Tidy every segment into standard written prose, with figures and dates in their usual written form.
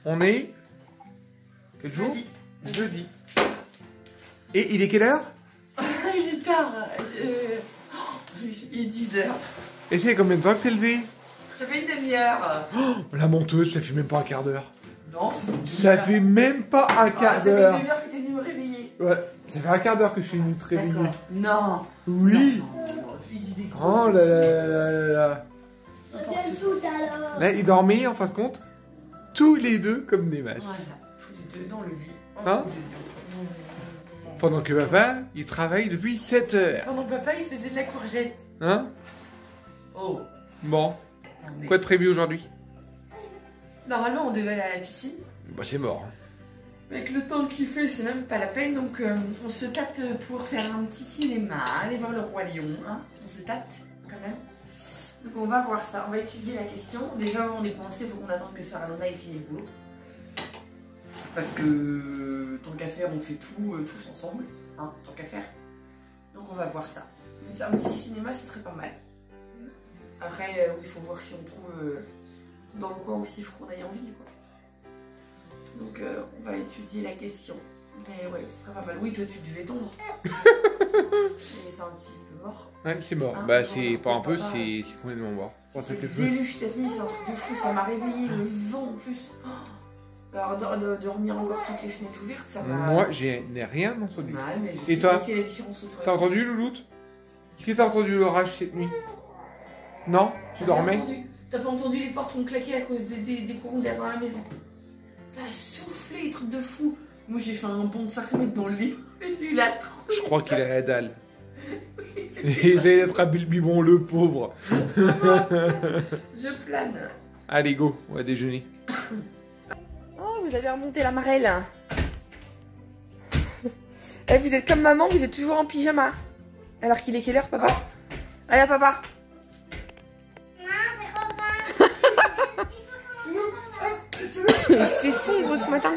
On est... Quel jour? Jeudi. Et il est quelle heure? Il est tard. Il est 10h. Et c'est combien de temps que t'es levé? Ça fait une demi-heure. Oh, la menteuse, ça fait même pas un quart d'heure. Non, c'est une Ça demi-heure. fait même pas un quart Ça fait d'heure. une demi-heure que t'es venu me réveiller. Ouais, ça fait un quart d'heure que je suis venu te réveiller. D'accord. Non. Oui. Non, il dit des gros. Oh là là là là là. N'importe tout à l'heure. Là, ils dormaient en fin de compte, tous les deux comme des masses. Voilà, tous les deux dans le lit. Hein? Pendant que papa, il travaille depuis 7 heures. Pendant que papa, il faisait de la courgette. Hein? Oh. Bon, quoi de prévu aujourd'hui? Normalement, on devait aller à la piscine. Bah c'est mort. Avec le temps qu'il fait, c'est même pas la peine. Donc, on se tâte pour faire un petit cinéma, aller voir le Roi Lion. Hein. On se tâte quand même. Donc, on va voir ça. On va étudier la question. Déjà, avant d'y penser, il faut qu'on attende que Sarah Lona ait fini le boulot. Parce que tant qu'à faire, on fait tout, tous ensemble. Hein, tant qu'à faire. Donc, on va voir ça. Mais c'est un petit cinéma, ce serait pas mal. Après, il faut voir si on trouve dans le coin aussi, il faut qu'on aille en ville, quoi. Donc on va étudier la question. Mais ouais, ce serait pas mal. Oui, toi tu devais tomber. Mais c'est un petit peu mort. Ouais, c'est mort. Hein, Bah genre, c'est pas un peu, papa. c'est complètement mort. C'est pour ça que je... Déluge cette nuit, c'est un truc de fou. Ça m'a réveillé, le vent en plus. Oh, alors de dormir encore toutes les fenêtres ouvertes, ça m'a... Moi, je n'ai rien entendu. Ouais, mais je Et sais toi pas si la différence au toit. T'as entendu, Louloute? Est-ce que t'as entendu l'orage cette nuit? Non? Tu dormais? T'as pas entendu les portes qui ont claqué à cause des courants d'air dans la maison? Ça a soufflé, les trucs de fou. Moi j'ai fait un bond de 5 mètres dans le lit. J'ai eu la tronche. Je crois qu'il a la dalle. Il essaie d'attraper le bibon, le pauvre. Je plane. Allez, go, on va déjeuner. Oh, vous avez remonté la marelle. Eh, vous êtes comme maman, vous êtes toujours en pyjama. Alors qu'il est quelle heure, papa? Allez, papa. Il fait sombre ce matin.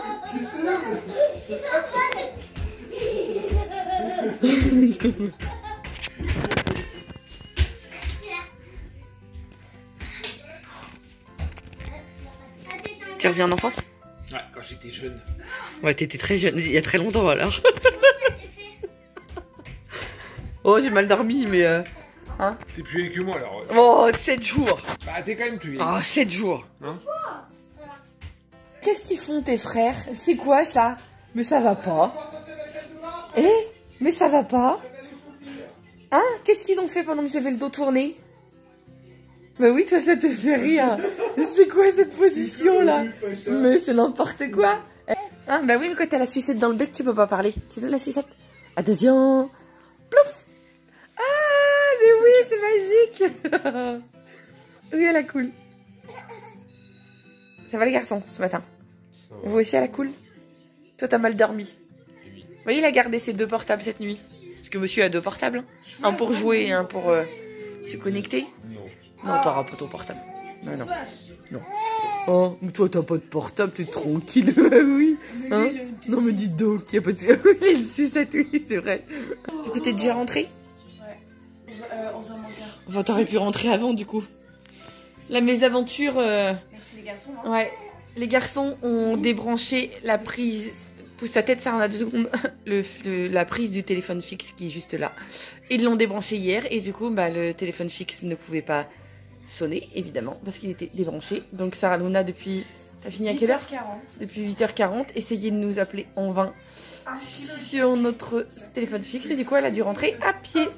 Tu reviens en enfance? Ouais, quand j'étais jeune. Ouais, t'étais très jeune, il y a très longtemps alors. Oh, j'ai mal dormi, mais... Hein? T'es plus vieille que moi alors. Oh, 7 jours. Bah, t'es quand même plus vieille. Oh, 7 jours. Hein? Qu'est-ce qu'ils font tes frères? C'est quoi ça? Mais ça va pas. Eh? Mais ça va pas. Hein? Qu'est-ce qu'ils ont fait pendant que j'avais le dos tourné? Bah oui, toi ça te fait rire. C'est quoi cette position là? Mais c'est n'importe quoi. Hein? Bah oui, mais quand t'as la sucette dans le bec, tu peux pas parler. Tu veux la sucette? Attention. Plouf. Ah, mais oui, c'est magique. Oui, elle a cool. Ça va les garçons ce matin? Vous aussi à la cool? Toi t'as mal dormi. Vous voyez, il a gardé ses 2 portables cette nuit. Parce que monsieur a 2 portables. Hein. Un pour jouer et un pour se connecter. Non, t'auras pas ton portable. Non, non. Non. Oh, mais toi t'as pas de portable, t'es tranquille. Oui. Hein? Non mais dis donc, y a pas de... Oui, il y a une sucette, oui, c'est vrai. Du coup, t'es déjà rentré? Ouais. 11h moins quart. Enfin, t'aurais pu rentrer avant du coup. La mésaventure... Merci les garçons. Hein. Ouais, les garçons ont débranché la prise. Pousse ta tête, ça en a 2 secondes. La prise du téléphone fixe qui est juste là. Ils l'ont débranché hier et du coup, bah, le téléphone fixe ne pouvait pas sonner, évidemment, parce qu'il était débranché. Donc Sarah Luna, depuis... T'as fini à quelle heure? 8h40. Depuis 8h40, essayait de nous appeler en vain sur notre téléphone fixe. Et du coup, elle a dû rentrer à pied.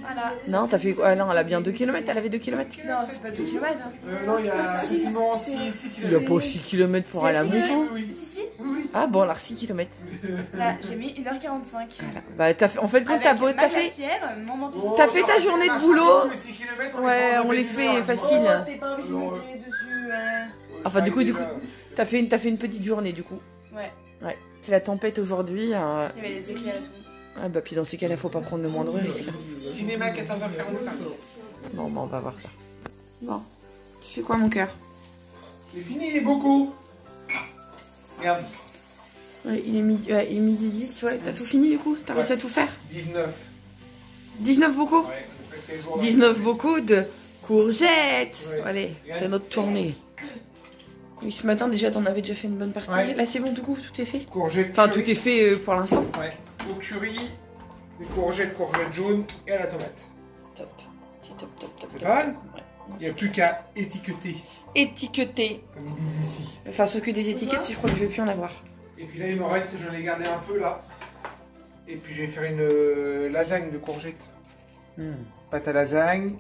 Voilà. Non, t'as fait quoi? Ah non, elle a bien 2 km. Elle avait 2 km. Non, c'est pas 2 km. Hein. Non, il y a effectivement 6 Il n'y a pas 6 km pour aller à Monton. Si. Ah bon, alors 6 km. Là, j'ai mis 1h45. Voilà. Bah, t'as fait, en fait, quand Avec t'as ma fait, glacière, mon manteau. t'as fait ta journée de boulot. Les 6 kilomètres, Ouais, on les fait facile. Oh, t'es pas obligé de m'écrire dessus. Enfin, du coup, t'as fait une petite journée, du coup. Ouais. Ouais. C'est la tempête aujourd'hui. Il y avait les éclairs et tout. Ah bah, puis dans ces cas-là, faut pas prendre le moindre risque. Cinéma 14h45. Bon, bah, on va voir ça. Bon. Tu fais quoi, mon cœur? J'ai fini les bocaux. Regarde. Ouais, il est midi 10, ouais. T'as tout fini, du coup? T'as réussi à tout faire? 19. 19 bocaux? Ouais, presque les jours. 19 bocaux de courgettes. Ouais. Allez, c'est notre tournée. Oui, ce matin déjà, t'en avais déjà fait une bonne partie. Ouais. Là, c'est bon, du coup, tout est fait. Courgettes. Enfin, curry. tout est fait pour l'instant. Ouais. Au curry, des courgettes jaunes et à la tomate. Top. C'est top, top, top. C'est top. pas mal. Ouais. Il n'y a plus qu'à étiqueter, Étiqueté. comme ils disent ici. Enfin, ce que des étiquettes, je crois que je vais plus en avoir. Et puis là, il me reste, j'en ai gardé un peu là. Et puis je vais faire une lasagne de courgettes. Pâte à lasagne,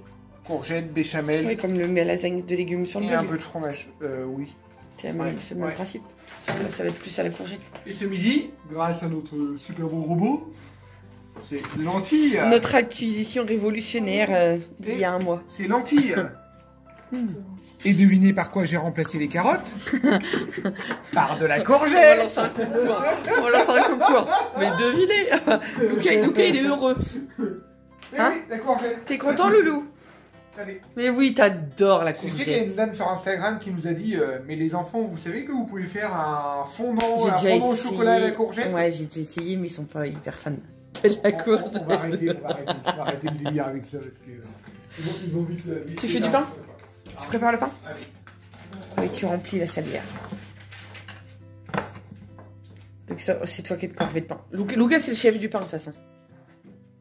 courgettes, béchamel Oui, comme le lasagne de légumes sur le et un bleu. peu de fromage. Oui. C'est le Ouais, même ouais. principe. Là, ça va être plus à la courgette. Et ce midi, grâce à notre super bon robot, c'est lentilles. Notre acquisition révolutionnaire d'il y a un mois. C'est lentilles. Et devinez par quoi j'ai remplacé les carottes? Par de la On va courgette. lancer un concours. On va lancer un concours. Mais devinez. Luca, il est heureux. Eh Hein oui, la courgette. T'es content, Loulou? Allez. Mais oui, t'adores la Tu sais qu'il y a courgette. une dame sur Instagram qui nous a dit mais les enfants, vous savez que vous pouvez faire un fondant, J'ai déjà au essayé. chocolat à la courgette? Ouais, j'ai déjà essayé, mais ils sont pas hyper fans de la courgette. On va arrêter le délire avec ça parce que ils vont vite. Tu fais du pain? Tu Tu prépares le pain? Allez. Oui, tu remplis la salière. Donc ça, c'est toi qui es de corvée de pain. Lucas, c'est le chef du pain, de toute façon.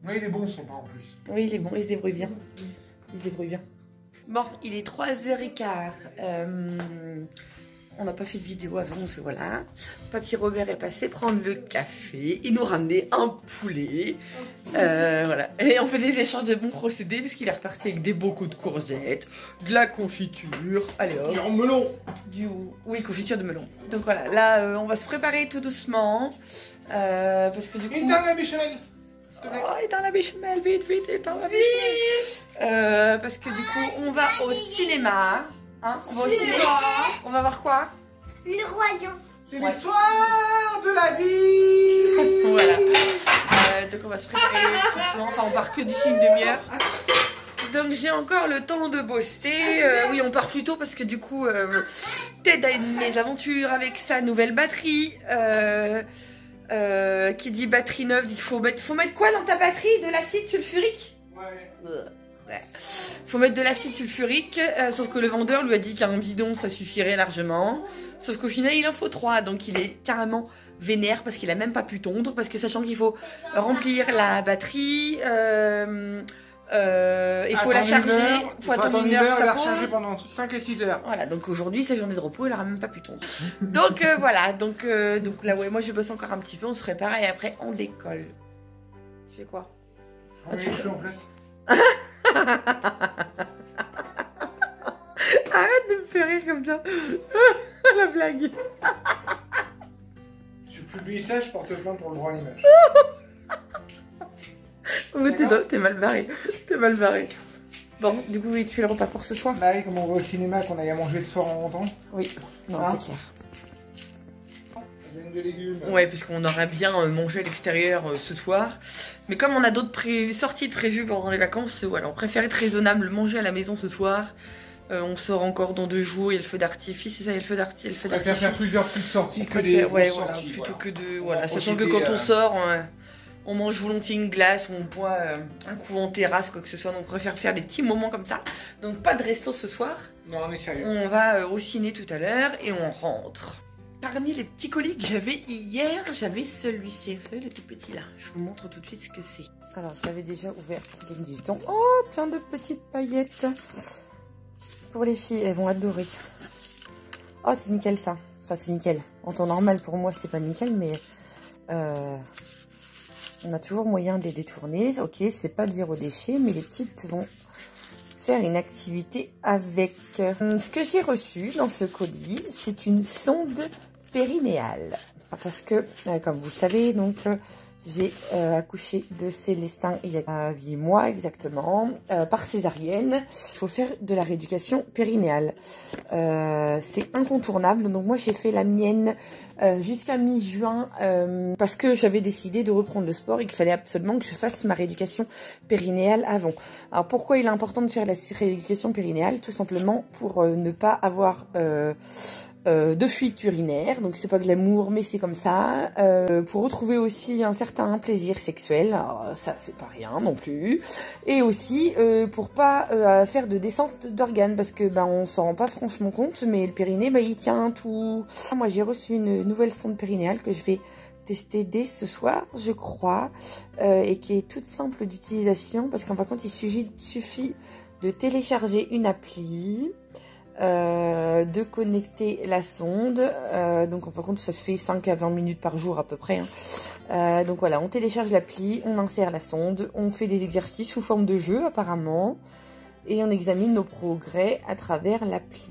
Oui, il est bon son pain en plus. Oui, il est bon, il se débrouille bien. Il se débrouille bien. Bon, il est 3h15. On n'a pas fait de vidéo avant, parce que voilà. Papy Robert est passé prendre le café. Il nous ramenait un poulet. Voilà. Et on fait des échanges de bons procédés, parce qu'il est reparti avec des bocaux de courgettes, de la confiture. Allez hop. En melon. Oui, confiture de melon. Donc voilà, là, on va se préparer tout doucement. Parce que du coup... Éteins la béchamel. S'il te plaît. Oh, éteins la béchamel, vite, vite, éteins la béchamel. Parce que du coup, on va au cinéma. Hein, on va au cinéma. On va voir quoi? Le royaume. C'est Ouais. l'histoire de la vie. Voilà. Donc on va se préparer tout doucement. Enfin, on part que d'ici une demi-heure. Donc j'ai encore le temps de bosser. Oui, on part plus tôt parce que du coup, Ted a des aventures avec sa nouvelle batterie. Qui dit batterie neuve, dit qu'il faut mettre quoi dans ta batterie? De l'acide sulfurique? Ouais. Faut mettre de l'acide sulfurique, sauf que le vendeur lui a dit qu'un bidon ça suffirait largement. Sauf qu'au final il en faut 3, donc il est carrément vénère parce qu'il a même pas pu tondre, parce que sachant qu'il faut remplir la batterie, il faut la charger, il faut attendre une heure que et ça la pose. recharger pendant 5 et 6 heures. Voilà, donc aujourd'hui, sa journée de repos, il aura même pas pu tondre. Donc voilà, donc là, ouais, moi je bosse encore un petit peu, on se prépare et après on décolle. Tu fais quoi? Je remets les cheveux en place. Arrête de me faire rire comme ça. La blague. Je publie ça, je porte plainte pour le droit à l'image. Oh, mais t'es mal barré. T'es mal barré. Bon, du coup, oui, tu fais le repas pour ce soir? Bah oui, comme on va au cinéma, qu'on aille à manger ce soir en rentrant. Oui, non, Hein? c'est clair. Lasagne de légumes. Ouais, puisqu'on aurait bien mangé à l'extérieur ce soir. Mais comme on a d'autres sorties de prévues pendant les vacances, voilà, on préfère être raisonnable, manger à la maison ce soir. On sort encore dans 2 jours, il y a le feu d'artifice, c'est ça, il y a le feu d'artifice. On préfère faire plusieurs petites sorties que des préfère, ouais, grosses voilà, sorties. plutôt Voilà. que de... On Voilà, va sachant que profiter, quand on sort, on mange volontiers une glace, on boit un coup en terrasse, quoi que ce soit. Donc on préfère faire des petits moments comme ça. Donc pas de resto ce soir. Non, on est sérieux. On va au ciné tout à l'heure et on rentre. Parmi les petits colis que j'avais hier, j'avais celui-ci. Vous savez, le tout petit là. Je vous montre tout de suite ce que c'est. Alors, je l'avais déjà ouvert pour gagner du temps. Oh, plein de petites paillettes. Pour les filles, elles vont adorer. Oh, c'est nickel ça. Enfin, c'est nickel. En temps normal, pour moi, c'est pas nickel, mais... on a toujours moyen de les détourner. Ok, c'est pas de 0 déchet, mais les petites vont faire une activité avec. Ce que j'ai reçu dans ce colis, c'est une sonde périnéale. Parce que, comme vous le savez, donc j'ai accouché de Célestin il y a 8 mois exactement, par césarienne. Il faut faire de la rééducation périnéale. C'est incontournable. Donc moi j'ai fait la mienne jusqu'à mi-juin parce que j'avais décidé de reprendre le sport et qu'il fallait absolument que je fasse ma rééducation périnéale avant. Alors pourquoi il est important de faire la rééducation périnéale? Tout simplement pour ne pas avoir de fuite urinaire, donc c'est pas glamour mais c'est comme ça, pour retrouver aussi un certain plaisir sexuel, alors ça c'est pas rien non plus, et aussi pour pas faire de descente d'organes, parce que on s'en rend pas franchement compte, mais le périnée il tient tout. Moi j'ai reçu une nouvelle sonde périnéale que je vais tester dès ce soir je crois, et qui est toute simple d'utilisation, parce qu'en fin de compte il suffit de télécharger une appli, de connecter la sonde, donc en fin de compte ça se fait 5 à 20 minutes par jour à peu près, hein. Donc voilà, on télécharge l'appli, on insère la sonde, on fait des exercices sous forme de jeu apparemment, et on examine nos progrès à travers l'appli.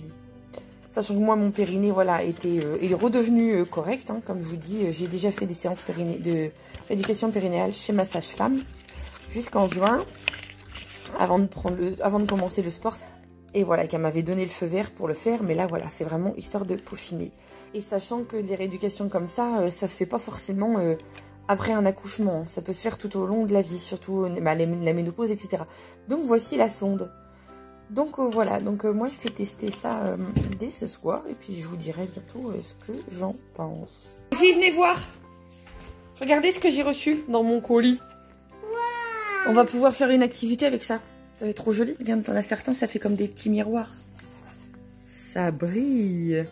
Sachant que moi mon périnée voilà est redevenu correct, hein, comme je vous dis, j'ai déjà fait des séances de rééducation périnéale chez ma sage-femme jusqu'en juin, avant de commencer le sport. Et voilà, qu'elle m'avait donné le feu vert pour le faire. Mais là, voilà, c'est vraiment histoire de peaufiner. Et sachant que les rééducations comme ça, ça se fait pas forcément après un accouchement. Ça peut se faire tout au long de la vie, surtout la ménopause, etc. Donc, voici la sonde. Donc, voilà. Donc, moi, je vais tester ça dès ce soir. Et puis, je vous dirai bientôt ce que j'en pense. Les filles, venez voir. Regardez ce que j'ai reçu dans mon colis. Wow. On va pouvoir faire une activité avec ça. Ça va être trop joli. Regarde, t'en as certains, ça fait comme des petits miroirs. Ça brille.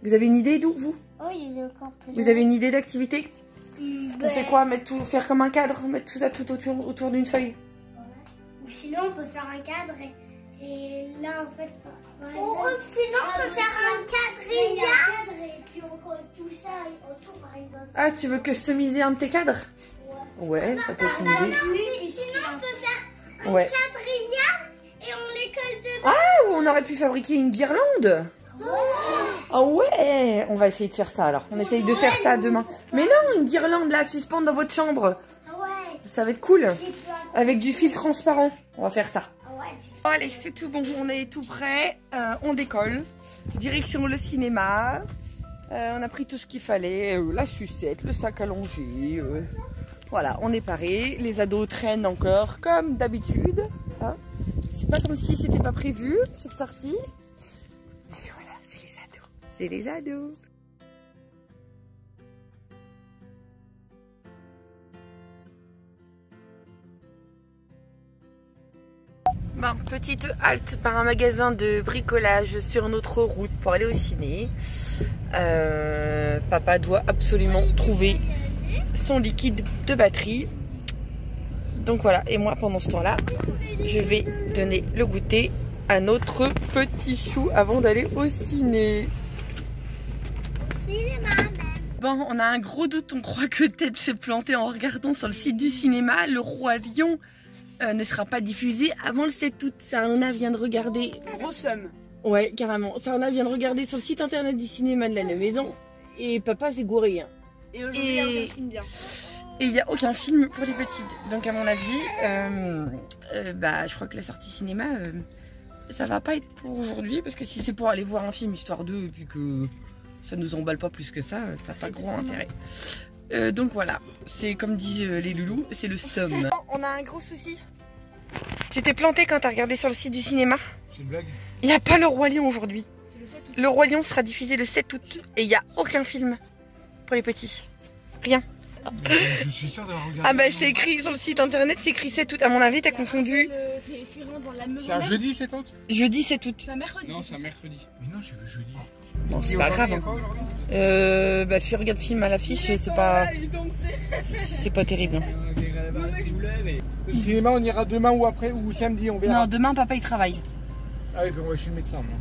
Vous avez une idée d'où, vous? Oui, vous avez une idée d'activité? On fait quoi? Faire comme un cadre? Mettre tout ça tout autour d'une feuille? Ouais. Ou sinon, on peut faire un cadre et là, en fait... Ou sinon, on peut faire un cadre et puis on colle tout ça autour, par exemple. Ah, tu veux customiser un de tes cadres? Ouais, ça peut être une idée. Sinon, on peut faire... Ouais. Quadrilla et on les colle dedans. Ah, ou on aurait pu fabriquer une guirlande. Ah ouais, on va essayer de faire ça alors. On essaye de faire ça demain. Mais non, une guirlande là, suspendre dans votre chambre. Ouais. Ça va être cool. Avec du fil transparent. On va faire ça. Ouais. Bon, allez, c'est tout bon. On est tout prêt. On décolle. Direction le cinéma. On a pris tout ce qu'il fallait. La sucette, le sac allongé. Voilà, on est paré. Les ados traînent encore comme d'habitude. Hein, c'est pas comme si c'était pas prévu cette sortie. Mais voilà, c'est les ados. C'est les ados. Bon, petite halte par un magasin de bricolage sur notre route pour aller au ciné. Papa doit absolument trouver son liquide de batterie. Donc voilà, et moi pendant ce temps-là, je vais donner le goûter à notre petit chou avant d'aller au ciné. Bon, on a un gros doute, on croit que Ted s'est planté en regardant sur le site du cinéma. Le Roi Lion ne sera pas diffusé avant le 7 août. Sarona vient de regarder. Gros somme. Ouais, carrément. Sarona vient de regarder sur le site internet du cinéma de la maison. Et papa s'est gouré. Hein. Et aujourd'hui, il y a aucun film bien. Et il n'y a aucun film pour les petites. Donc à mon avis, je crois que la sortie cinéma, ça va pas être pour aujourd'hui. Parce que si c'est pour aller voir un film histoire d'eux, et puis que ça nous emballe pas plus que ça n'a pas gros intérêt. Donc voilà, c'est comme disent les loulous, c'est le somme. On a un gros souci. Tu t'es planté quand t'as regardé sur le site du cinéma? C'est une blague? Il n'y a pas le Roi Lion aujourd'hui. Le 7 août. Le Roi Lion sera diffusé le 7 août. Et il n'y a aucun film pour les petits. Rien. Je suis sûr d'avoir regardé. Ah bah c'est écrit sur le site internet, c'est écrit 7 août. À mon avis, t'as confondu. C'est vraiment dans la maison. C'est un jeudi 7 août? Jeudi 7 août. C'est un mercredi. Non, c'est un mercredi. Mais non, j'ai vu jeudi. Bon, c'est pas grave. Fais regarde film à l'affiche, c'est pas terrible. Le cinéma, on ira demain ou après ou samedi, on verra. Non, demain papa il travaille. Ah oui, moi je suis le médecin, moi.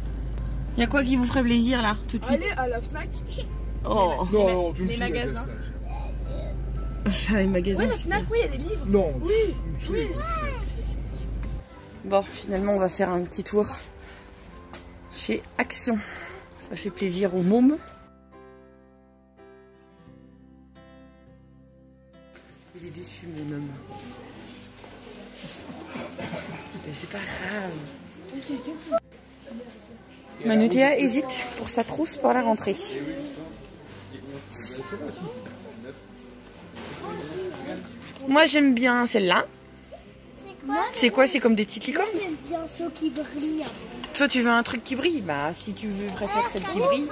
Il y a quoi qui vous ferait plaisir là, tout de suite? Allez à la Fnac. Oh. Non, tu me Les saoules, magasins. Les magasins. Oui, la Fnac, oui, il y a des livres. Non, oui. tu me saoules. Bon, finalement on va faire un petit tour chez Action. Ça fait plaisir aux mômes. Il est déçu mon homme. Mais c'est pas grave. Manutea hésite pour sa trousse pour la rentrée. Moi j'aime bien celle-là. C'est quoi? C'est comme des petites licornes? J'aime bien ceux qui brillent. Toi, tu veux un truc qui brille? Bah, si tu préfères celle qui brille.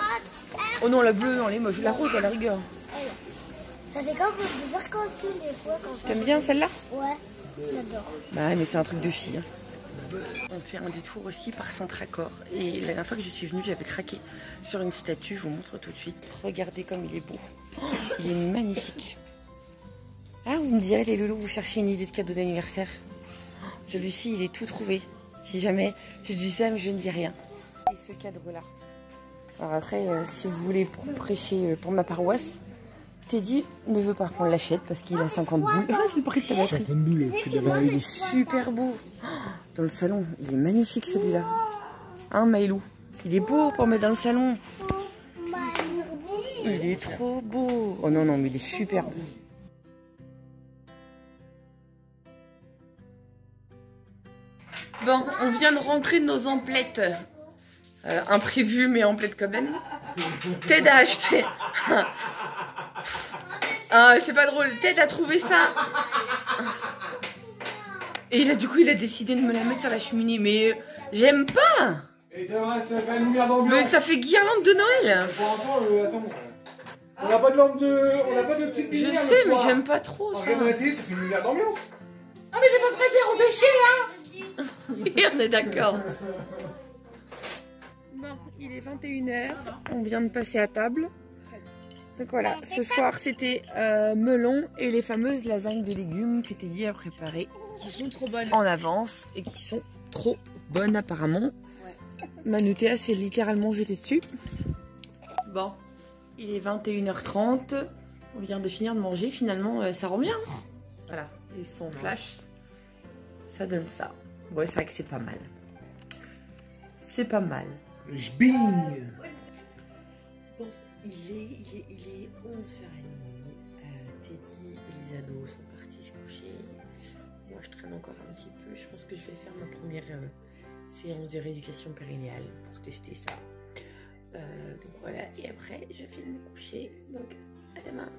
Oh non, la bleue, non, elle est moche. La rose, à la rigueur. Ça fait comme des arcs-en-ciel des fois quand ça. T'aimes bien celle-là? Ouais, j'adore. Bah, mais c'est un truc de fille. Hein. On fait un détour aussi par Saint-Tracor. Et la dernière fois que je suis venue, j'avais craqué sur une statue. Je vous montre tout de suite. Regardez comme il est beau. Oh, il est magnifique. Ah, vous me direz, les loulous, vous cherchez une idée de cadeau d'anniversaire? Oh, celui-ci, il est tout trouvé. Si jamais je dis ça, mais je ne dis rien. Et ce cadre-là. Alors après, si vous voulez prêcher pour ma paroisse, Teddy ne veut pas qu'on l'achète parce qu'il a 50 boules. Ah, c'est le prix de ta batterie. 50 boules, le prix de la batterie. Il est super beau. Dans le salon, il est magnifique celui-là. Hein, Maïlou? Il est beau pour mettre dans le salon. Il est trop beau. Oh non, non, mais il est super beau. Bon, on vient de rentrer de nos emplettes. Imprévues, mais emplettes quand même. Ted a acheté. Ah, c'est pas drôle. Ted a trouvé ça. Et là, du coup, il a décidé de me la mettre sur la cheminée. Mais j'aime pas. Et ça fait une lumière d'ambiance. Mais ça fait guirlande de Noël. Pour l'instant, attends. On n'a pas de lampe de. On n'a pas de petite Je lumière. sais, mais j'aime pas trop ça. Regarde la télé, ça fait une lumière d'ambiance. Ah, mais j'ai pas pressé, on fait chier là. Et on est d'accord. Bon, il est 21h. On vient de passer à table. Donc voilà, ce soir c'était melon et les fameuses lasagnes de légumes que Teddy a préparées. Qui sont trop bonnes. En avance et qui sont trop bonnes apparemment. Ouais. Manoutéa s'est littéralement jeté dessus. Bon, il est 21h30. On vient de finir de manger. Finalement, ça rend bien. Voilà, et son flash, ça donne ça. Ouais, c'est vrai que c'est pas mal. C'est pas mal. Je bing. Bon, il est 11h30. Teddy et les ados sont partis se coucher. Moi, je traîne encore un petit peu. Je pense que je vais faire ma première séance de rééducation périnéale pour tester ça. Donc voilà. Et après, je vais me coucher. Donc, à demain.